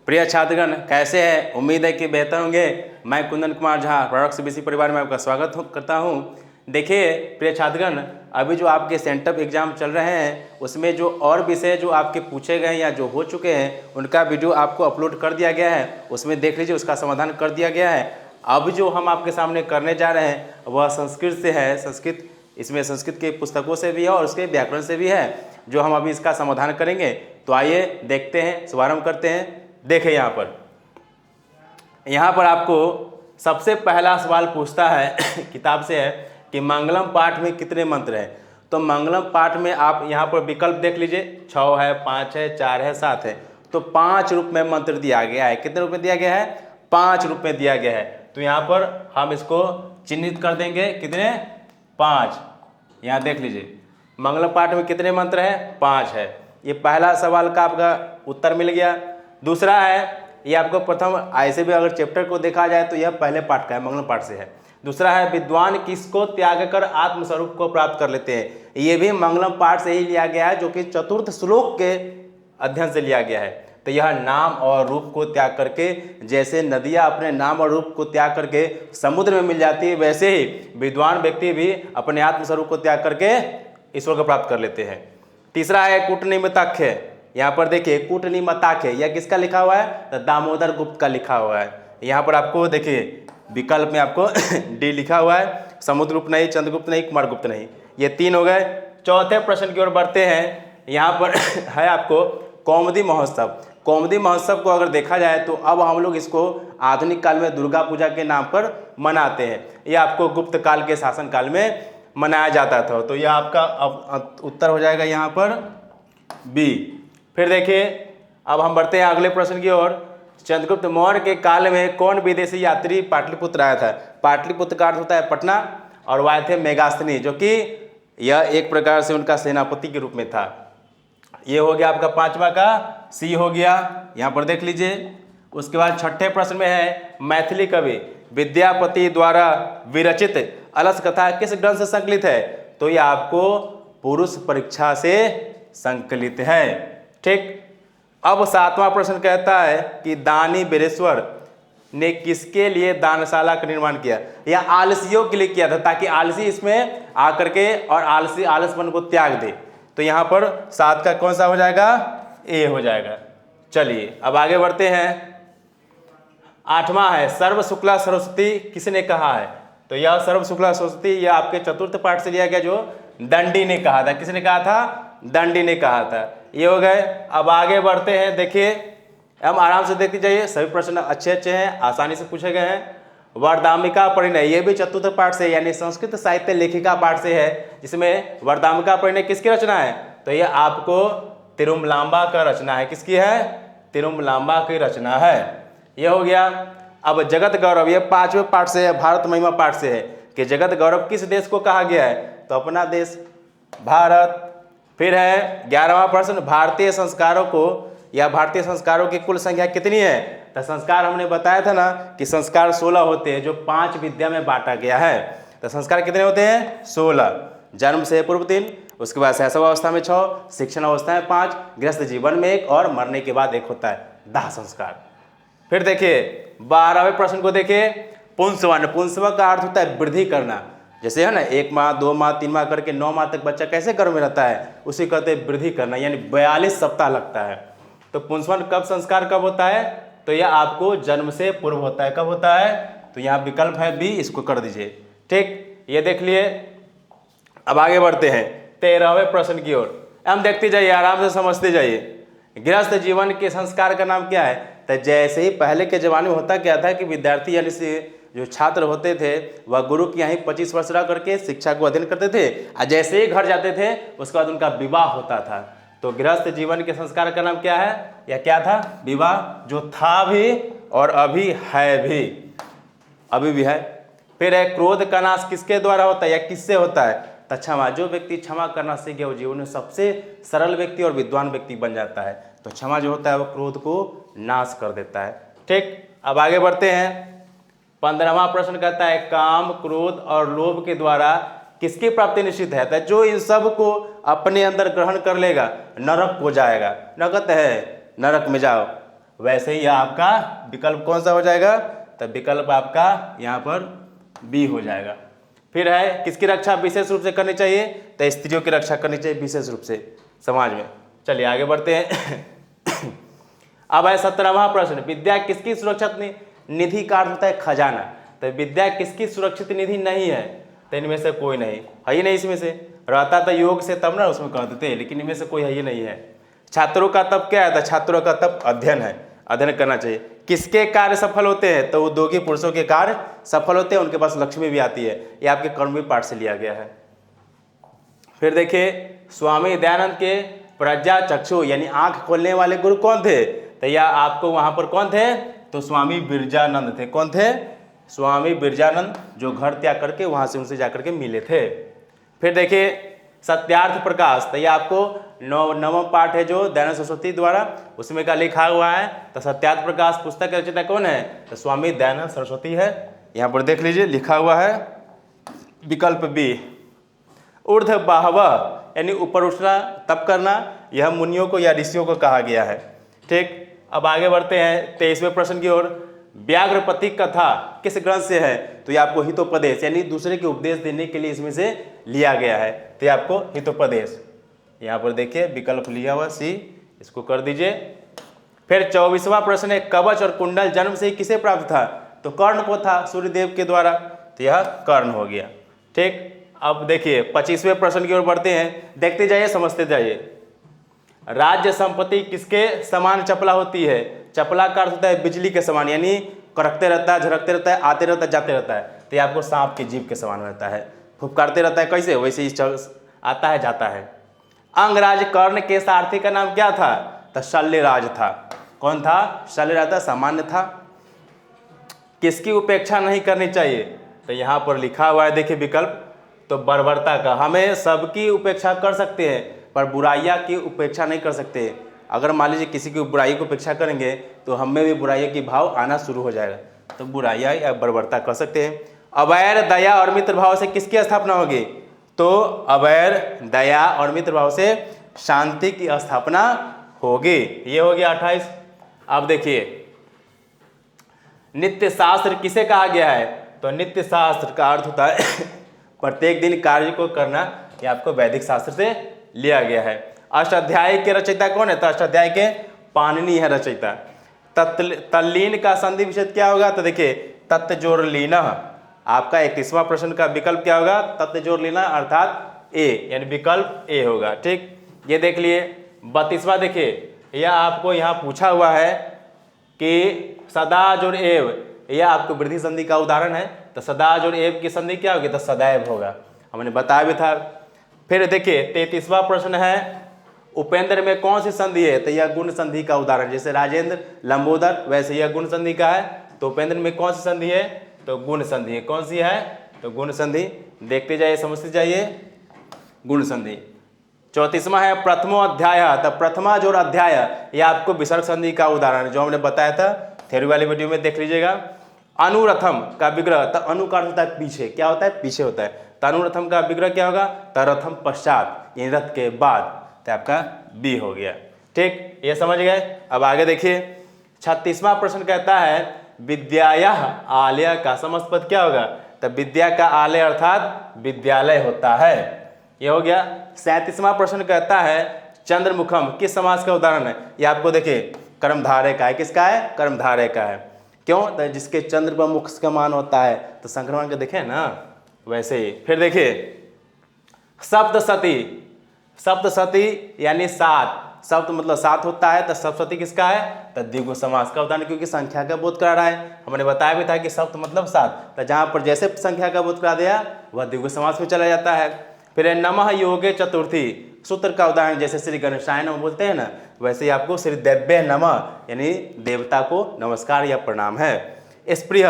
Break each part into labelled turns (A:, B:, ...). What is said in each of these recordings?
A: प्रिय छात्रगण, कैसे हैं? उम्मीद है कि बेहतर होंगे। मैं कुंदन कुमार झा प्रोडक्ट सीबीएसई परिवार में आपका स्वागत करता हूं। देखिए प्रिय छात्रगण, अभी जो आपके सेंटअप एग्जाम चल रहे हैं उसमें जो और विषय जो आपके पूछे गए हैं या जो हो चुके हैं उनका वीडियो आपको अपलोड कर दिया गया है, उसमें देख लीजिए, उसका समाधान कर दिया गया है। अब जो हम आपके सामने करने जा रहे हैं वह संस्कृत से है। संस्कृत, इसमें संस्कृत के पुस्तकों से भी है और उसके व्याकरण से भी है, जो हम अभी इसका समाधान करेंगे। तो आइए देखते हैं, शुभारंभ करते हैं। देखें यहाँ पर आपको सबसे पहला सवाल पूछता है किताब से है कि मंगलम पाठ में कितने मंत्र हैं। तो मंगलम पाठ में आप यहाँ पर विकल्प देख लीजिए, 6 है, 5 है, 4 है, 7 है। तो 5 रूप में मंत्र दिया गया है। कितने रूप में दिया गया है? 5 रूप में दिया गया है। तो यहाँ पर हम इसको चिन्हित कर देंगे, कितने? 5। यहाँ देख लीजिए, मंगलम पाठ में कितने मंत्र हैं? 5 है। ये पहला सवाल का आपका उत्तर मिल गया। दूसरा है, ये आपको प्रथम ऐसे भी अगर चैप्टर को देखा जाए तो यह पहले पाठ का है, मंगलम पाठ से है। दूसरा है, विद्वान किसको त्याग कर आत्मस्वरूप को प्राप्त कर लेते हैं। ये भी मंगलम पाठ से ही लिया गया है, जो कि चतुर्थ श्लोक के अध्ययन से लिया गया है। तो यह नाम और रूप को त्याग करके, जैसे नदियाँ अपने नाम और रूप को त्याग करके समुद्र में मिल जाती है, वैसे ही विद्वान व्यक्ति भी अपने आत्मस्वरूप को त्याग करके ईश्वर को प्राप्त कर लेते हैं। तीसरा है कूटनिमित्ताख्य। यहाँ पर देखिए कूटनिमित्ताख्य, यह किसका लिखा हुआ है? तो दामोदर गुप्त का लिखा हुआ है। यहाँ पर आपको देखिए विकल्प में आपको डी लिखा हुआ है, समुद्रगुप्त नहीं, चंद्रगुप्त नहीं, कुमारगुप्त नहीं। ये 3 हो गए। चौथे प्रश्न की ओर बढ़ते हैं। यहाँ पर है आपको कौमुदी महोत्सव। कौमुदी महोत्सव को अगर देखा जाए तो अब हम लोग इसको आधुनिक काल में दुर्गा पूजा के नाम पर मनाते हैं। यह आपको गुप्त काल के शासन काल में मनाया जाता था। तो यह आपका उत्तर हो जाएगा यहाँ पर बी। फिर देखिए, अब हम बढ़ते हैं अगले प्रश्न की ओर। चंद्रगुप्त मौर्य के काल में कौन विदेशी यात्री पाटलिपुत्र आया था? पाटलिपुत्र का अर्थ होता है पटना, और वह आए थे मेगास्थनी, जो कि यह एक प्रकार से उनका सेनापति के रूप में था। ये हो गया आपका 5वां का सी हो गया, यहाँ पर देख लीजिए। उसके बाद छठे प्रश्न में है, मैथिली कवि विद्यापति द्वारा विरचित अलस कथा किस ग्रंथ से संकलित है? तो यह आपको पुरुष परीक्षा से संकलित है। ठीक। अब 7वां प्रश्न कहता है कि दानी बिरेश्वर ने किसके लिए दानशाला का निर्माण किया? यह आलसियों के लिए किया था, ताकि आलसी इसमें आकर के और आलसपन को त्याग दे। तो यहाँ पर 7 का कौन सा हो जाएगा? ए हो जाएगा। चलिए अब आगे बढ़ते हैं। 8वां है, सर्व शुक्ला सरस्वती किसने कहा है? तो यह सर्व शुक्ला सरस्वती यह आपके चतुर्थ पाठ से लिया गया, जो दंडी ने कहा था। किसने कहा था? दंडी ने कहा था। ये हो गए। अब आगे बढ़ते हैं। देखिए, हम आराम से देखते जाइए, सभी प्रश्न अच्छे हैं, आसानी से पूछे गए हैं। वरदामिका परिणय, ये भी चतुर्थ पाठ से यानी संस्कृत साहित्य लेखिका पाठ से है, जिसमें वरदामिका परिणय किसकी रचना है? तो ये आपको तिरुमलांबा का रचना है। किसकी है? तिरुमलांबा की रचना है। ये हो गया। अब जगत गौरव, ये 5वें पाठ से है, भारत महिमा पाठ से है, कि जगत गौरव किस देश को कहा गया है? तो अपना देश भारत। फिर है 11वां प्रश्न, भारतीय संस्कारों को या भारतीय संस्कारों की कुल संख्या कितनी है? तो संस्कार हमने बताया था ना कि संस्कार 16 होते हैं, जो 5 विद्या में बांटा गया है। तो संस्कार कितने होते हैं? 16। जन्म से पूर्व 3, उसके बाद शैशवावस्था में 6, शिक्षण अवस्था में 5, गृहस्थ जीवन में 1 और मरने के बाद 1 होता है, दाह संस्कार। फिर देखिए 12वें प्रश्न को देखिए, पुंसवन। पुंसवन का अर्थ होता है वृद्धि करना। जैसे है ना, 1 माह 2 माह 3 माह करके 9 माह तक बच्चा कैसे गर्भ में रहता है, उसी कहते हैं वृद्धि करना, यानी 42 सप्ताह लगता है। तो पुंसवन कब संस्कार कब होता है? तो यह आपको जन्म से पूर्व होता है। कब होता है? तो यहाँ विकल्प है बी, इसको कर दीजिए। ठीक, ये देख लिए। अब आगे बढ़ते हैं 13वें प्रश्न की ओर। हम देखते जाइए, आराम से समझते जाइए। गृहस्थ जीवन के संस्कार का नाम क्या है? तो जैसे ही पहले के जमाने में होता क्या था कि विद्यार्थी यानी से जो छात्र होते थे वह गुरु के यहाँ 25 वर्ष रह करके शिक्षा को अध्ययन करते थे, और जैसे ही घर जाते थे उसके बाद उनका विवाह होता था। तो गृहस्थ जीवन के संस्कार का नाम क्या है? या क्या था? विवाह, जो था भी और अभी है भी, अभी भी है। फिर है क्रोध का नाश किसके द्वारा होता है या किससे होता है? तो क्षमा। जो व्यक्ति क्षमा करना सीख गया वो जीवन में सबसे सरल व्यक्ति और विद्वान व्यक्ति बन जाता है। तो क्षमा जो होता है वो क्रोध को नाश कर देता है। ठीक, अब आगे बढ़ते हैं। 15वां प्रश्न कहता है, काम, क्रोध और लोभ के द्वारा किसकी प्राप्ति निश्चित है? तो जो इन सब को अपने अंदर ग्रहण कर लेगा नरक को जाएगा। नरक है, नरक में जाओ। वैसे ही आपका विकल्प कौन सा हो जाएगा, तो विकल्प आपका यहाँ पर बी हो जाएगा। फिर है किसकी रक्षा विशेष रूप से करनी चाहिए, तो स्त्रियों की रक्षा करनी चाहिए विशेष रूप से समाज में। चलिए आगे बढ़ते हैं। अब है 17वां प्रश्न, विद्या किसकी सुरक्षित निधि का अर्थ होता है खजाना। तो विद्या किसकी सुरक्षित निधि नहीं है, तो इनमें से कोई नहीं है ही नहीं, इसमें से रहता तो योग से तब ना उसमें कह देते, लेकिन इनमें से कोई है ही नहीं है। छात्रों का तब क्या है, तो छात्रों का तब अध्ययन है, अध्ययन करना चाहिए। किसके कार्य सफल होते हैं, तो उद्योगी पुरुषों के कार्य सफल होते हैं, उनके पास लक्ष्मी भी आती है। ये आपके कर्मवी पाठ से लिया गया है। फिर देखिए स्वामी दयानंद के प्रज्ञा चक्षु यानी आंख खोलने वाले गुरु कौन थे, तो यह आपको वहां पर कौन थे, तो स्वामी बिरजानंद थे। कौन थे, स्वामी बिरजानंद, जो घर त्याग करके वहां से उनसे जाकर के मिले थे। फिर देखिए सत्यार्थ प्रकाश, तो यह आपको नवम पाठ है जो दयानंद सरस्वती द्वारा, उसमें का लिखा हुआ है। तो सत्यार्थ प्रकाश पुस्तक के रचयिता कौन है, तो स्वामी दयानंद सरस्वती है। यहाँ पर देख लीजिए लिखा हुआ है विकल्प बी। ऊर्ध बाहवह यानी ऊपर उठना तप करना, यह मुनियों को या ऋषियों को कहा गया है। ठीक, अब आगे बढ़ते हैं 23वें प्रश्न की ओर। व्याघ्रपति कथा किस ग्रंथ से है, तो ये आपको हितोपदेश यानी दूसरे के उपदेश देने के लिए इसमें से लिया गया है, तो ये आपको हितोपदेश। यहाँ पर देखिए विकल्प लिया हुआ सी, इसको कर दीजिए। फिर 24वां प्रश्न है, कवच और कुंडल जन्म से ही किसे प्राप्त था, तो कर्ण को था, सूर्यदेव के द्वारा, तो यह कर्ण हो गया। ठीक, अब देखिए 25वें प्रश्न की ओर बढ़ते हैं, देखते जाइए समझते जाइए। राज्य संपत्ति किसके समान चपला होती है, चपला का अर्थ होता है बिजली के समान, यानी कड़कते रहता है, झड़कते रहता है, आते रहता है, जाते रहता है, तो ये आपको सांप की जीभ के समान रहता है, फुफकारते रहता है, कैसे वैसे ही आता है जाता है। अंगराज कर्ण के सारथी का नाम क्या था, तो शल्यराज था। कौन था, शल्यराज था, सामान्य था। किसकी उपेक्षा नहीं करनी चाहिए, तो यहाँ पर लिखा हुआ है देखिए विकल्प, तो बर्बरता का। हमें सबकी उपेक्षा कर सकते हैं पर बुराइयां की उपेक्षा नहीं कर सकते। अगर मान लीजिए किसी की बुराई की उपेक्षा करेंगे तो हमें भी बुराइयों की भाव आना शुरू हो जाएगा, तो बुराइयां या बर्बरता कर सकते हैं। अवैर दया और मित्र भाव से किसकी स्थापना होगी, तो अवैर दया और मित्र भाव से शांति की स्थापना होगी। ये हो गया 28। अब देखिए नित्य शास्त्र किसे कहा गया है, तो नित्य शास्त्र का अर्थ होता है प्रत्येक दिन कार्य को करना, ये आपको वैदिक शास्त्र से लिया गया है। अष्टाध्यायी के रचयिता कौन है, तो अष्टाध्यायी के पाणिनि है रचयिता। तल्लीन का संधि विच्छेद क्या होगा, तो देखिए तत्व जोड़ लीना। आपका 31वां प्रश्न का विकल्प क्या होगा, तत्व जोड़ लीना अर्थात ए, यानी विकल्प ए होगा। ठीक, ये देख लिए। 32वां देखिए, यह आपको यहाँ पूछा हुआ है कि सदा जोड़ एव, यह आपको वृद्धि संधि का उदाहरण है, तो सदा जोड़ एव की संधि क्या होगी, तो सदैव होगा, हमने बताया भी था। फिर देखिए 33वां प्रश्न है, उपेंद्र में कौन सी संधि है, तो यह गुण संधि का उदाहरण, जैसे राजेंद्र लंबोदर वैसे यह गुण संधि का है। तो उपेंद्र में कौन सी संधि है, तो गुण संधि है। कौन सी है, तो गुण संधि। देखते जाइए समझते जाइए, गुण संधि। 34वां है प्रथमो अध्याय, तो प्रथमा जोड़ अध्याय, यह आपको विसर्ग संधि का उदाहरण है, जो हमने बताया था थ्योरी वाली वीडियो में, देख लीजिएगा। अनुरथम का विग्रह, तो अनु का अर्थ होता है पीछे, क्या होता है, पीछे होता है, तो अनुरथम का विग्रह क्या होगा, तो रथम पश्चात, यानी रथ के बाद, तो आपका बी हो गया। ठीक, ये समझ गए। अब आगे देखिए 36वां प्रश्न कहता है विद्यायः आलय का समस्त पद क्या होगा, तो विद्या का आलय अर्थात विद्यालय होता है, ये हो गया। 37वां प्रश्न कहता है चंद्रमुखम किस समास का उदाहरण है, ये आपको देखिए कर्मधारय का है। किसका है, कर्मधारय का है। क्यों, तो जिसके चंद्र पर मुख का मान होता है, तो संक्रमण के देखें ना वैसे ही। फिर देखिए सप्तशती, सप्तशती यानी सात, सप्त मतलब सात होता है, तो सप्तशती किसका है, तो द्विगु समास का उदाहरण, क्योंकि संख्या का बोध करा रहा है। हमने बताया भी था कि सप्त मतलब सात, तो जहाँ पर जैसे संख्या का बोध करा दिया वह द्विगु समास में चला जाता है। फिर नमः योगे चतुर्थी, सूत्र का उदाहरण, जैसे श्री गणेशाय नमः बोलते हैं ना, वैसे ही आपको श्री देव्य नमः यानी देवता को नमस्कार या प्रणाम है। स्प्रिय,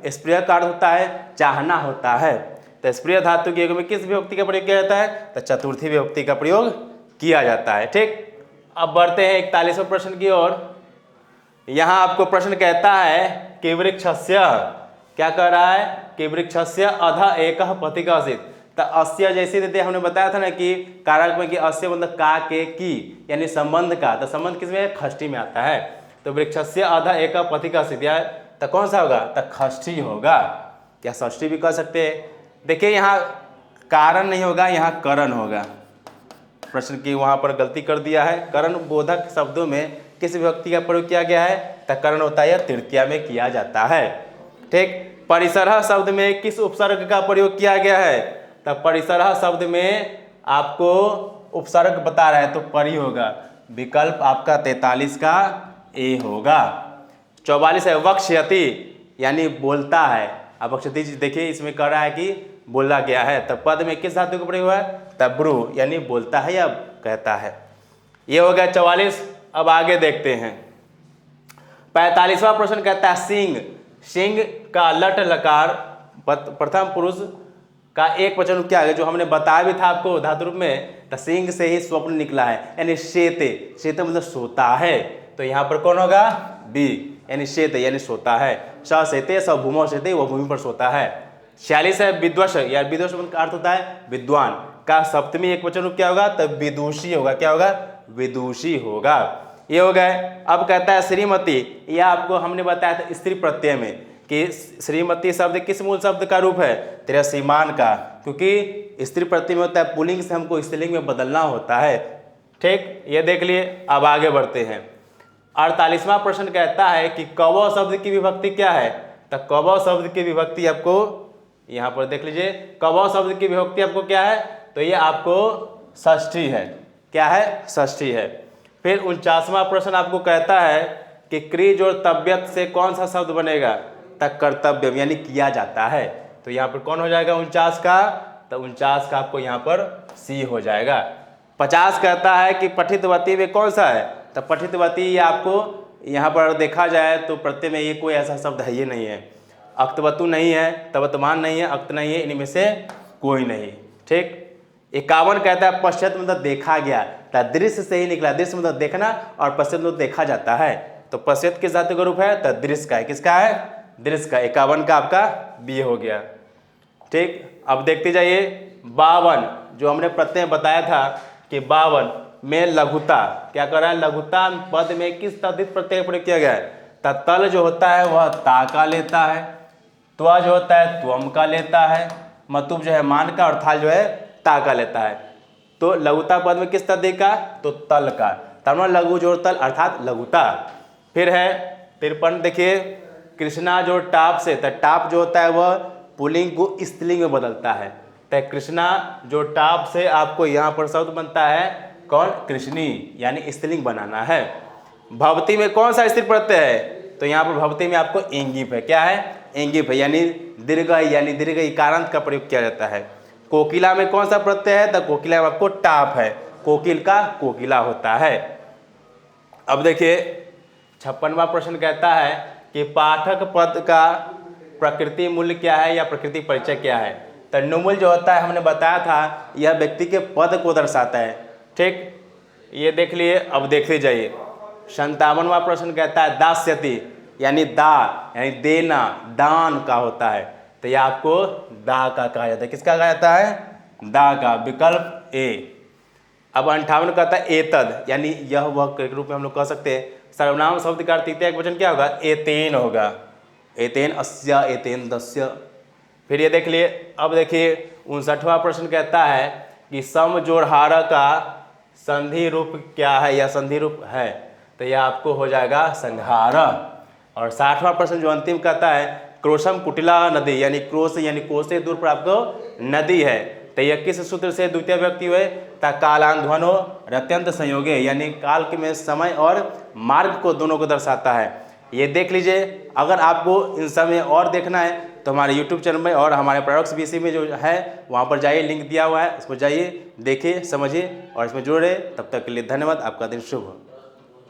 A: स्प्रिय का अर्थ होता है चाहना होता है, तो स्प्रिय धातु के योग में किस विभक्ति का प्रयोग किया जाता है, तो चतुर्थी विभक्ति का प्रयोग किया जाता है। ठीक, अब बढ़ते हैं 41वें प्रश्न की ओर। यहाँ आपको प्रश्न कहता है कि वृक्षस्य, क्या कह रहा है, कि वृक्षस्य अध एकः पथिकासित, तो अस्य जैसे देते हमने बताया था ना कि कारक में कि अस्य मतलब का के की, यानी संबंध का, तो संबंध किसमें, खष्टी में आता है। तो वृक्षस्य अध एक पथिका सिद्ध्या, तो कौन सा होगा, तो षष्ठी होगा या षष्ठी भी कह सकते हैं। देखिए यहाँ कारण नहीं होगा, यहाँ करण होगा। प्रश्न की वहाँ पर गलती कर दिया है। करण बोधक शब्दों में किस विभक्ति का प्रयोग किया गया है, तो करण होता है या तृतीया में किया जाता है। ठीक। परिसरः शब्द में किस उपसर्ग का प्रयोग किया गया है, तो परिसरः शब्द में आपको उपसर्ग बता रहा है तो परि होगा। विकल्प आपका 43 का ए होगा। 44 है वक्ष्यति, यानी बोलता है। अब वक्ष्यति देखिए इसमें कह रहा है कि बोला गया है, तब पद में किस धातु का प्रयोग हुआ है, तब ब्रू, यानी बोलता है या कहता है। ये हो गया 44। अब आगे देखते हैं 45वां प्रश्न कहता है सिंह। सिंह का लट लकार प्रथम पुरुष का एक वचन क्या है, जो हमने बताया भी था आपको धातु रूप में, तो सिंह से ही स्वप्न निकला है, यानी शेते। शेते मतलब सोता है, तो यहाँ पर कौन होगा, बी, यानी शेते यानी सोता है। स शेते स भूमौ शेते, वह भूमि पर सोता है। 46 है विद्वष, यार विद्वष का अर्थ होता है विद्वान, का सप्तमी एक वचन रूप क्या होगा, तब विदुषी होगा। क्या होगा, विदुषी होगा। ये हो गए। अब कहता है श्रीमती, यह आपको हमने बताया था स्त्री प्रत्यय में कि श्रीमती शब्द किस मूल शब्द का रूप है, तेरा श्रीमान का, क्योंकि स्त्री प्रत्यय में होता है पुल्लिंग से हमको स्त्रीलिंग में बदलना होता है। ठीक, ये देख लिए। अब आगे बढ़ते हैं 48वां प्रश्न कहता है कि कवौ शब्द की विभक्ति क्या है, तो कवौ शब्द की विभक्ति आपको यहाँ पर देख लीजिए। कवौ शब्द की विभक्ति आपको क्या है, तो ये आपको षष्ठी है। क्या है, षष्ठी है। फिर 49वां प्रश्न आपको कहता है कि क्रिय और तबियत से कौन सा शब्द बनेगा, तक कर्तव्य यानी किया जाता है। तो यहाँ पर कौन हो जाएगा 49 का, तो 49 का आपको यहाँ पर सी हो जाएगा। 50 कहता है कि पठितवती में कौन सा है, तो पठितवती आपको यहाँ पर देखा जाए तो प्रत्यय में ये कोई ऐसा शब्द है ये नहीं है। अक्तवतु नहीं है, तवतमान नहीं है, अक्त नहीं है, इनमें से कोई नहीं। ठीक। 51 कहता है पश्चात मतलब देखा गया, तो दृश्य से ही निकला। दृश्य मतलब देखना और पश्चात मतलब देखा जाता है, तो पश्चात किस धातु का रूप है, तो दृश्य का है। किसका है, दृश्य का। 51 का आपका बी हो गया। ठीक। अब देखते जाइए 52, जो हमने प्रत्यय बताया था कि 52 में लघुता क्या कर रहा है, लघुता पद में किस तद्धित प्रत्यय प्रयोग किया गया है, तल जो होता है वह ता का लेता है, त्वा जो होता है त्वम का लेता है, मतुब जो है मान का, और थाल जो है ता का लेता है। तो लघुता पद में किस तद्धित का, तो तल का। तब लघु जोड़ तल अर्थात लघुता। फिर है 53, देखिए कृष्णा जो टाप से, तो टाप जो होता है वह पुल्लिंग को स्त्रीलिंग में बदलता है। तो कृष्णा जो टाप से आपको यहाँ पर शब्द बनता है कौन, कृष्णी, यानी स्त्रीलिंग बनाना है। भवती में कौन सा स्त्री प्रत्यय है, तो यहाँ पर भवती में आपको एंगिप है। क्या है, एंगिप है, यानी दीर्घ, यानी दीर्घ इकारांत का प्रयोग किया जाता है। कोकिला में कौन सा प्रत्यय है, तो कोकिला में आपको टाप है, कोकिल का कोकिला होता है। अब देखिए 56वां प्रश्न कहता है कि पाठक पद का प्रकृति मूल्य क्या है या प्रकृति परिचय क्या है, तो नुमूल जो होता है हमने बताया था यह व्यक्ति के पद को दर्शाता है। ठीक, ये देख लिए। अब देखते जाइए 57वां प्रश्न कहता है दास्यति, यानी दा यानी देना, दान का होता है, तो यह आपको दा का कहा जाता है। किसका कहा जाता है, दा का। विकल्प ए। अब 58 कहता है एतद, यानी यह वह के रूप में हम लोग कह सकते हैं। सर्वनाम शब्द का तृतीय वचन क्या होगा, एतेन होगा। एतेन अस्य, एतेन दस्य। फिर ये देख लिए। अब देखिए 59वां प्रश्न कहता है कि सम जोड़ हारा का संधि रूप क्या है या संधि रूप है, तो यह आपको हो जाएगा संघार। और 60वां प्रश्न जो अंतिम कहता है क्रोशम कुटिला नदी, यानी क्रोश यानी कोश से दूर पर आपको नदी है, तो यह किस सूत्र से द्वितीय व्यक्ति हुए, कालांध्वनो रत्यंत संयोगे, यानी काल के में समय और मार्ग को दोनों को दर्शाता है। ये देख लीजिए। अगर आपको इन सब में और देखना है तो हमारे YouTube चैनल में और हमारे प्रोडक्ट्स BC में जो है वहाँ पर जाइए, लिंक दिया हुआ है, उस पर जाइए, देखिए, समझिए और इसमें जुड़े। तब तक के लिए धन्यवाद। आपका दिन शुभ हो।